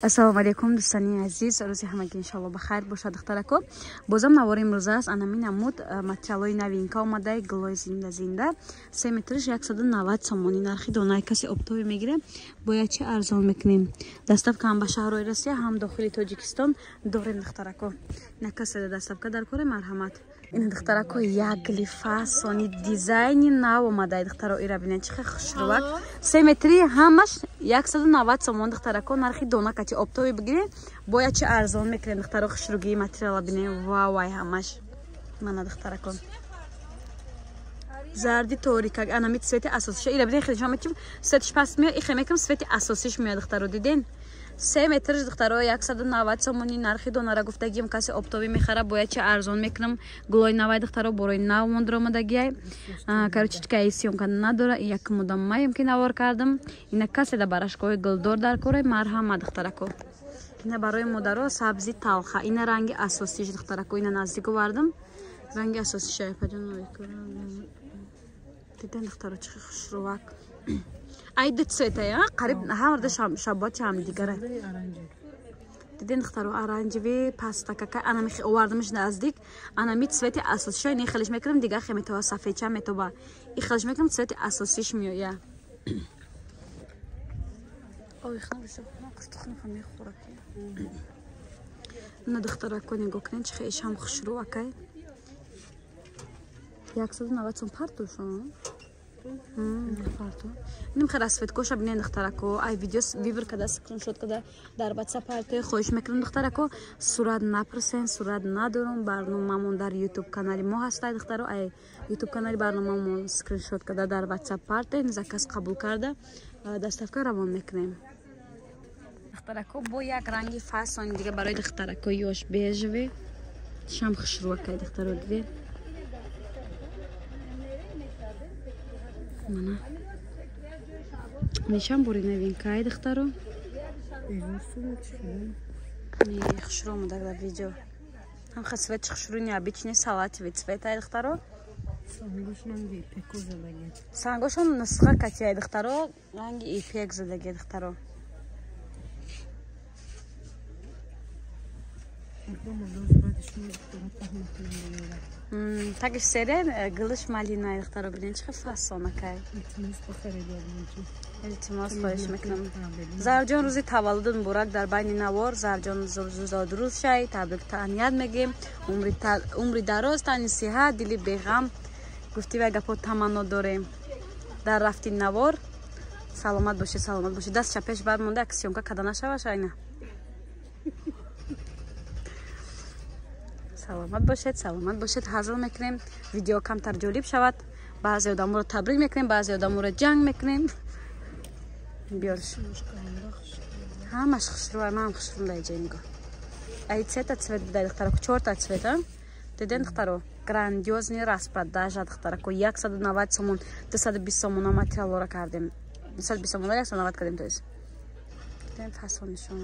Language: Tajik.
ассалому алейкум дӯстони азиз, рӯзи ҳамагӣ иншалло бахайр бошад. духтарако бозам навори имрӯза аст. Ана минамуд материалои новинка омадаи гулои зинда 3 метриш 190 сомонӣ. нархи донае касе обтоби мегире бояд чи арзон мекунем. доставка ҳам ба шаҳрҳои Россия, ҳам дохили Тоҷикистон дорем. духтарако ина касе доставка дар кори марҳамат. ин духтарако як лифасони дизайни нав омадаи духтаро ира бинед чихе хушрувак 3 метри ҳамаш 190 сомон. духтарако нархи дона кати обтоби бигире бояд чи арзон мекунем. духтаро хушруги материала бинем. вай ҳамаш мана духтарако зарди торика анамит свети асосиша ира бинед. хеле шама чим светиш пас меяд ихе мекам свети асосиш меяд. духтаро диден 3 метриш духтаро 190 сомони. нархи донара гуфтагим касе обтоби мехара бояд чи арзон мекунам. гулои навай духтаро борои нав мондромадагиай каручичкаи сёмка надора. як мудам маем ки навор кардам. ина касе да барашкои гулдор дар кори марҳама духтарако. ина барои модаро сабзи талха. ина ранги асосиш духтарако. ина наздик овардам ранги асосиша диден духтаро чихе хушрувак. ай ду цвета я қариб ҳамарда шабоати ҳамдигара диден духтаро оранҷеви пастакака ана мехи овардамш наздик. ана ми цвети асосиша ин хелиш мекунам дига хе метова сафедча метова и хелиш мекунам цвети асосиш меоя. ой хелиш хустухна мехора ки на духтарако нигоҳ кунед чихе ишам хушрувакай 190 сом партушо нимхер аз светкоша бинен духтарако. ай видео вибр када скриншот када дар WhatsApp парте хоҳиш мекунам духтарако. сурат напурсен, сурат надорам. барномамон дар YouTube канали мо ҳастай духтаро. ай YouTube канали барномамон скриншот када дар WhatsApp парте заказ қабул карда доставка равон мекунем. духтарако бо як ранги фасони дига барои духтарако ёш бежеве шам хушрувакай духтаро диде мана нишан бори новинкаи духтаро хушру омада дар видео ҳамха цвет хушру необычный салатовый цвет ай духтаро. сангошам нусха кати ай духтаро ранги ипек задаги духтаро. тагиш сере гылыш малина ай духтаро бинен чихе фасонакай. илтимос хоҳиш мекунам. зарҷон рӯзи таваллуд муборак дар байни навор. зарҷон зудруз шай табрик таҳният мегем. умри дароз тани сиҳат дили беғам гуфти вай гапо таманно дорем. дар рафти навор саломат бошед саломат бошед. даст чапеш бармонда як сёмка када нашава шайна. саломат бошед ҳазл мекунем. видео камтар ҷолиб шавад. баъзе одаморо табрик мекунем баъзе одаморо ҷанг мекунем. биёрш ҳамаш хушрувай ман хушрум дар ҷои нигоҳ. ай цвета цвет дар духтарако 4 цвета диден духтаро грандиозни распродажа духтарако 190 сомон 220 сомона материалора кардем. 220 сомона 190 кардем. то есть диден фасонишон